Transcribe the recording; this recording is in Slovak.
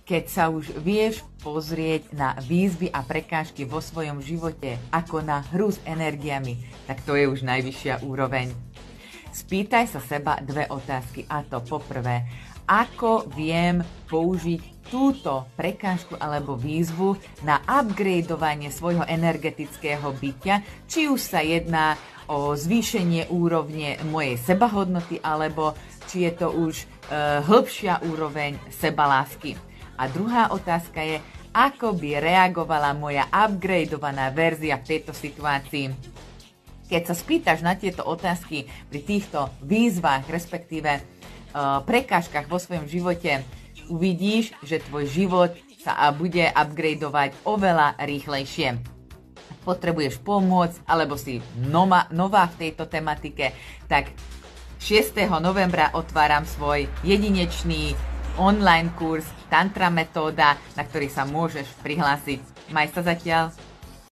Keď sa už vieš pozrieť na výzvy a prekážky vo svojom živote ako na hru s energiami, tak to je už najvyššia úroveň. Spýtaj sa seba dve otázky, a to poprvé, ako viem použiť túto prekážku alebo výzvu na upgradeovanie svojho energetického bytia, či už sa jedná o zvýšenie úrovne mojej sebahodnoty, alebo či je to už hĺbšia úroveň sebalásky. A druhá otázka je, ako by reagovala moja upgradeovaná verzia v tejto situácii. Keď sa spýtaš na tieto otázky pri týchto výzvach, respektíve prekážkach vo svojom živote, uvidíš, že tvoj život sa bude upgradeovať oveľa rýchlejšie. Potrebuješ pomôcť, alebo si nová v tejto tematike, tak 6. novembra otváram svoj jedinečný online kurz Tantra metóda, na ktorý sa môžeš prihlásiť. Maj sa zatiaľ.